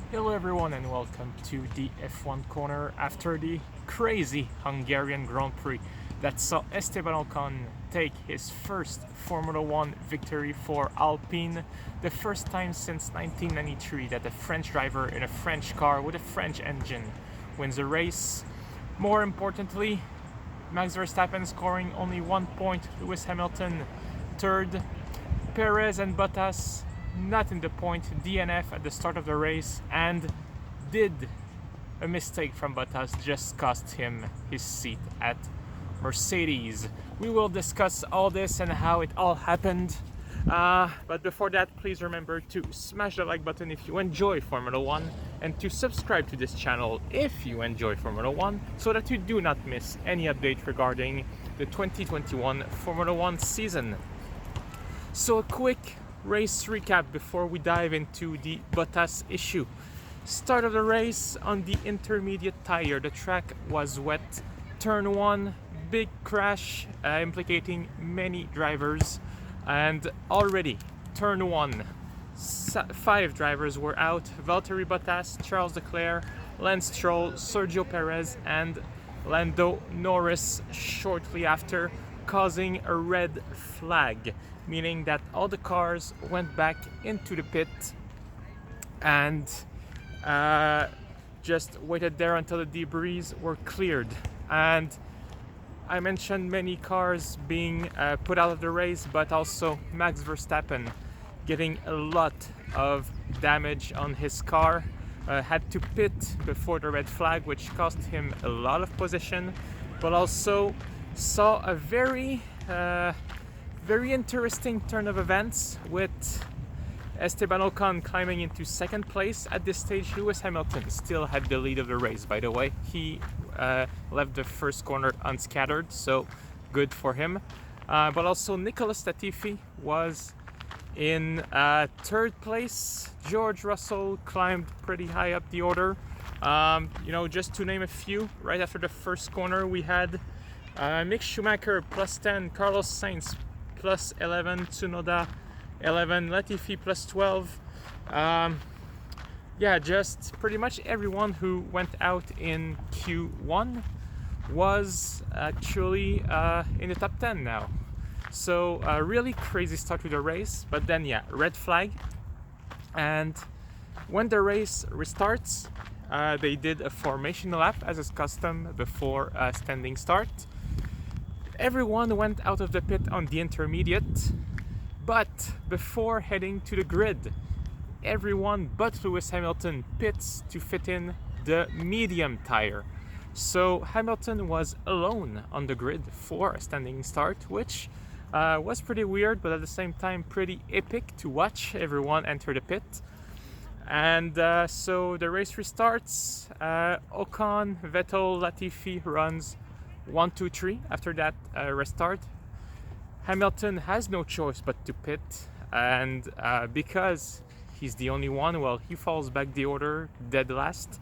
Hello everyone and welcome to the F1 corner after the crazy Hungarian Grand Prix that saw Esteban Ocon take his first Formula 1 victory for Alpine, the first time since 1993 that a French driver in a French car with a French engine wins a race. More importantly, Max Verstappen scoring only 1 point, Lewis Hamilton third, Perez and Bottas not in the point, DNF at the start of the race, and did a mistake from Bottas just cost him his seat at Mercedes. We will discuss all this and how it all happened. But before that, please remember to smash the like button if you enjoy Formula 1 and to subscribe to this channel if you enjoy Formula 1 so that you do not miss any update regarding the 2021 Formula 1 season. So a quick race recap before we dive into the Bottas issue. Start of the race on the intermediate tire. The track was wet. Turn 1, big crash implicating many drivers. And already, turn 1, 5 drivers were out. Valtteri Bottas, Charles Leclerc, Lance Stroll, Sergio Perez, and Lando Norris shortly after, causing a red flag, meaning that all the cars went back into the pit and just waited there until the debris were cleared. And I mentioned many cars being put out of the race, but also Max Verstappen getting a lot of damage on his car, had to pit before the red flag, which cost him a lot of position, but also saw a very interesting turn of events with Esteban Ocon climbing into second place. At this stage, Lewis Hamilton still had the lead of the race, by the way. He left the first corner unscattered, so good for him. But also Nicholas Latifi was in third place. George Russell climbed pretty high up the order. Just to name a few, right after the first corner we had Mick Schumacher plus 10, Carlos Sainz plus 11, Tsunoda 11, Latifi plus 12. Just pretty much everyone who went out in Q1 was actually in the top 10 now. So a really crazy start to the race, but then red flag. And when the race restarts, they did a formation lap as is custom before a standing start. Everyone went out of the pit on the intermediate, but before heading to the grid, everyone but Lewis Hamilton pits to fit in the medium tire. So Hamilton was alone on the grid for a standing start, which was pretty weird, but at the same time pretty epic to watch everyone enter the pit. And so the race restarts. Ocon, Vettel, Latifi runs 1, 2, 3 after that restart. Hamilton has no choice but to pit, and because he's the only one, well, he falls back the order dead last.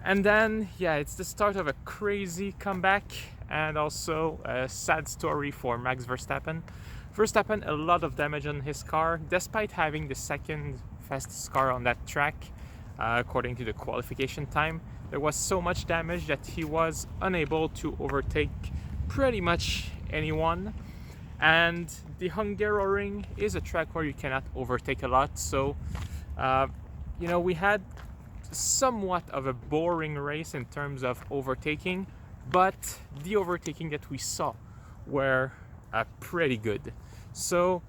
And then it's the start of a crazy comeback and also a sad story for Max Verstappen. Verstappen, a lot of damage on his car despite having the second fastest car on that track according to the qualification time. There was so much damage that he was unable to overtake pretty much anyone. And the Hungaroring is a track where you cannot overtake a lot. So, we had somewhat of a boring race in terms of overtaking, but the overtaking that we saw were pretty good. So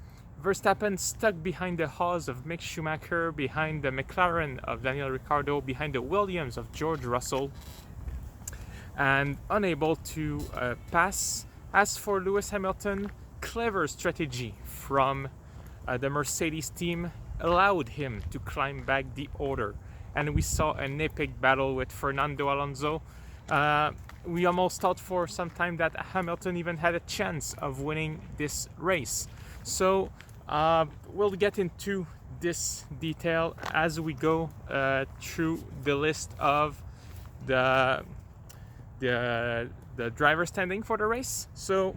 Verstappen stuck behind the Haas of Mick Schumacher, behind the McLaren of Daniel Ricciardo, behind the Williams of George Russell, and unable to pass. As for Lewis Hamilton, clever strategy from the Mercedes team allowed him to climb back the order, and we saw an epic battle with Fernando Alonso. We almost thought for some time that Hamilton even had a chance of winning this race. So we'll get into this detail as we go through the list of the driver standing for the race. So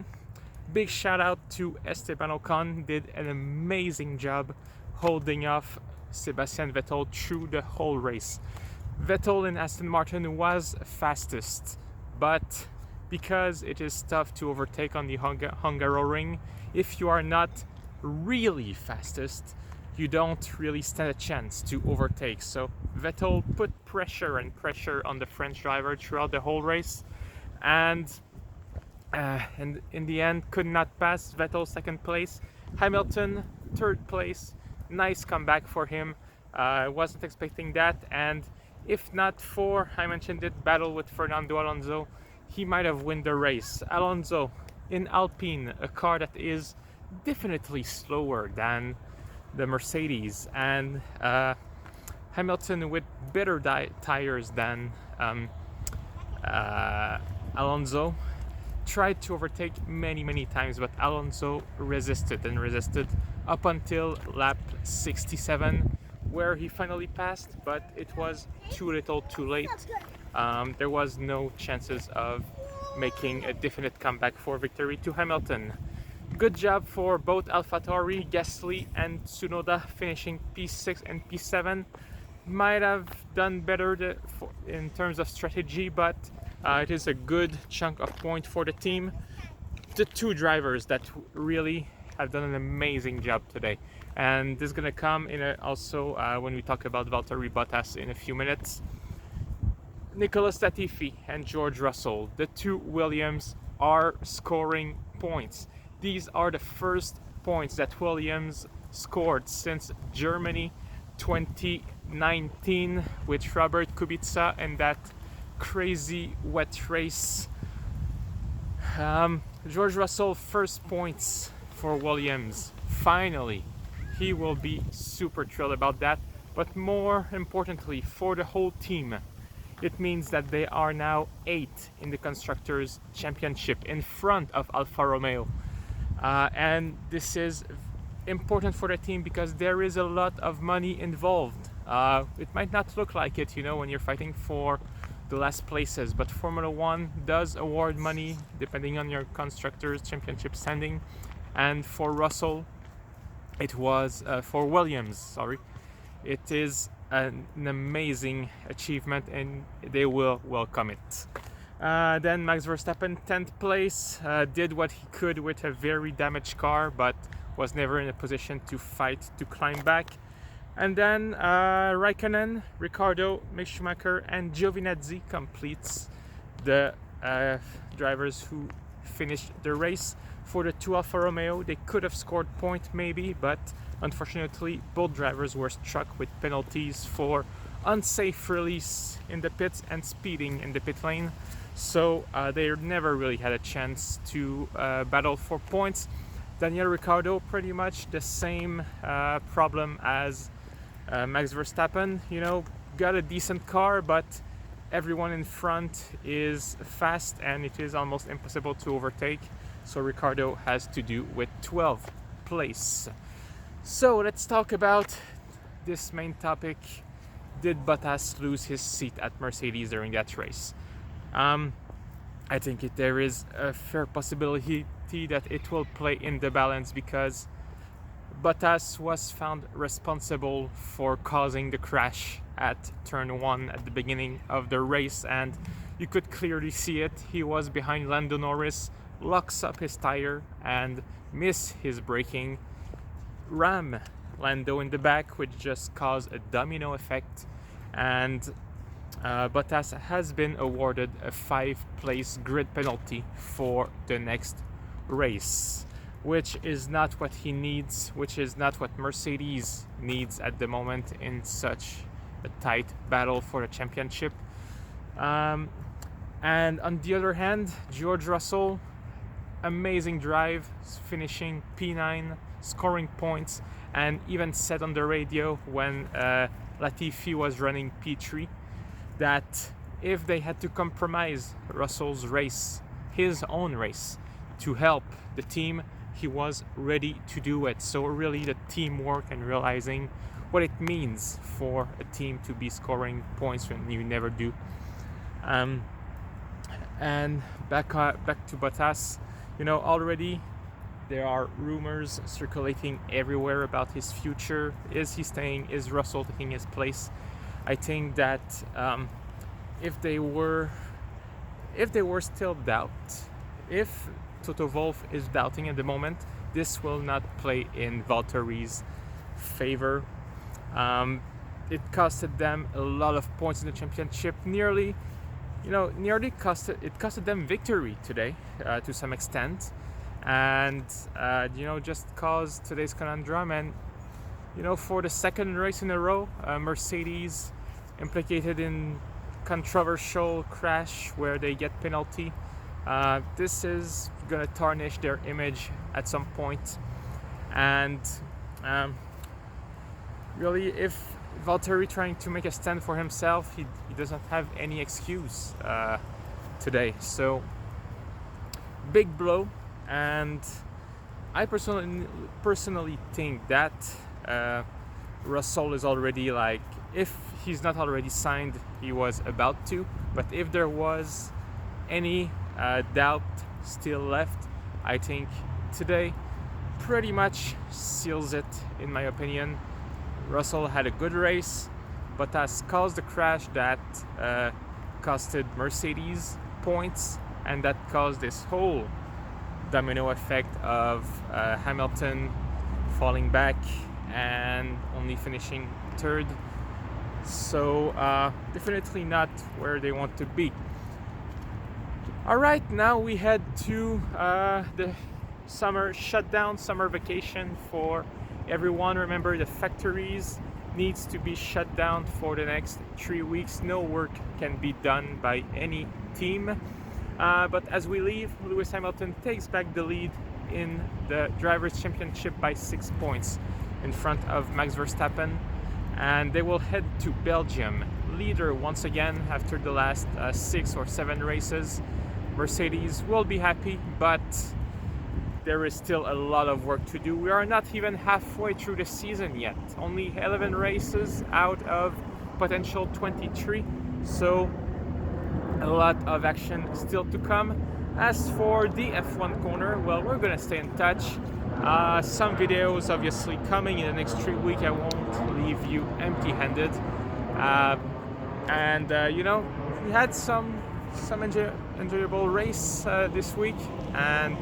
big shout out to Esteban Ocon, did an amazing job holding off Sebastian Vettel through the whole race. Vettel in Aston Martin was fastest, but because it is tough to overtake on the Hungaroring, if you are not really fastest, you don't really stand a chance to overtake. So Vettel put pressure on the French driver throughout the whole race, and in the end could not pass. Vettel second place, Hamilton third place. Nice comeback for him. I wasn't expecting that, and if not for, I mentioned it, battle with Fernando Alonso, he might have won the race. Alonso in Alpine, a car that is definitely slower than the Mercedes, and Hamilton with better tires than Alonso, tried to overtake many times, but Alonso resisted up until lap 67, where he finally passed, but it was too little too late. There was no chances of making a definite comeback for victory to Hamilton. Good job for both AlphaTauri, Gasly and Tsunoda, finishing P6 and P7. Might have done better in terms of strategy, but it is a good chunk of point for the team. The two drivers that really have done an amazing job today, and this is gonna come in also when we talk about Valtteri Bottas in a few minutes. Nicholas Latifi and George Russell, the two Williams, are scoring points. These are the first points that Williams scored since Germany 2019 with Robert Kubica and that crazy wet race. George Russell, first points for Williams. Finally, he will be super thrilled about that. But more importantly, for the whole team, it means that they are now 8th in the Constructors' Championship in front of Alfa Romeo. And this is important for the team because there is a lot of money involved. It might not look like it, when you're fighting for the last places, but Formula One does award money depending on your Constructors' Championship standing. And for Russell, it was for Williams, sorry, it is an amazing achievement, and they will welcome it. Then Max Verstappen, 10th place, did what he could with a very damaged car, but was never in a position to fight to climb back. And then Raikkonen, Ricciardo, Mick Schumacher, and Giovinazzi completes the drivers who finished the race. For the two Alfa Romeo, they could have scored point maybe, but unfortunately both drivers were struck with penalties for unsafe release in the pits and speeding in the pit lane. So they never really had a chance to battle for points. Daniel Ricciardo, pretty much the same problem as Max Verstappen, got a decent car, but everyone in front is fast and it is almost impossible to overtake. So Ricciardo has to do with 12th place. So let's talk about this main topic. Did Bottas lose his seat at Mercedes during that race? I think there is a fair possibility that it will play in the balance because Bottas was found responsible for causing the crash at turn 1 at the beginning of the race, and you could clearly see it. He was behind Lando Norris, locks up his tire and miss his braking, ram Lando in the back, which just caused a domino effect, and Bottas has been awarded a 5-place grid penalty for the next race, which is not what he needs, which is not what Mercedes needs at the moment in such a tight battle for the championship. And on the other hand, George Russell, amazing drive, finishing P9, scoring points, and even said on the radio when Latifi was running P3 that if they had to compromise Russell's race, his own race, to help the team, he was ready to do it. So really the teamwork and realizing what it means for a team to be scoring points when you never do. And back to Bottas, already There are rumors circulating everywhere about his future. Is he staying? Is Russell taking his place? I think that if they were still doubt, if Toto Wolff is doubting at the moment, this will not play in Valtteri's favor. It costed them a lot of points in the championship. Nearly costed them victory today to some extent, and just caused today's conundrum. And for the second race in a row, Mercedes implicated in controversial crash where they get penalty. This is gonna tarnish their image at some point, and really, if Valtteri trying to make a stand for himself, he doesn't have any excuse today. So big blow, and I personally think that Russell is already, like, if he's not already signed, he was about to. But if there was any doubt still left, I think today pretty much seals it, in my opinion. Russell had a good race, but has caused the crash that costed Mercedes points, and that caused this whole domino effect of Hamilton falling back and only finishing third. So definitely not where they want to be. All right, now we head to the summer shutdown, summer vacation for everyone. Remember, the factories needs to be shut down for the next 3 weeks. No work can be done by any team. But as we leave, Lewis Hamilton takes back the lead in the Drivers' Championship by 6 points in front of Max Verstappen, and they will head to Belgium, leader once again after the last 6 or 7 races. Mercedes will be happy, but there is still a lot of work to do. We are not even halfway through the season yet. Only 11 races out of potential 23. So a lot of action still to come. As for the F1 corner, well, we're gonna stay in touch. Some videos obviously coming in the next 3 weeks. I won't leave you empty-handed. We had some enjoyable race this week, and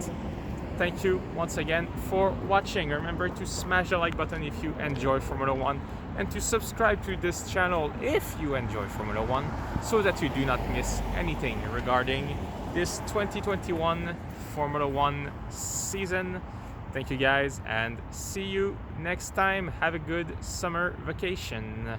thank you once again for watching. Remember to smash the like button if you enjoy Formula 1, and to subscribe to this channel if you enjoy Formula 1, so that you do not miss anything regarding this 2021 Formula 1 season. Thank you guys, and see you next time. Have a good summer vacation.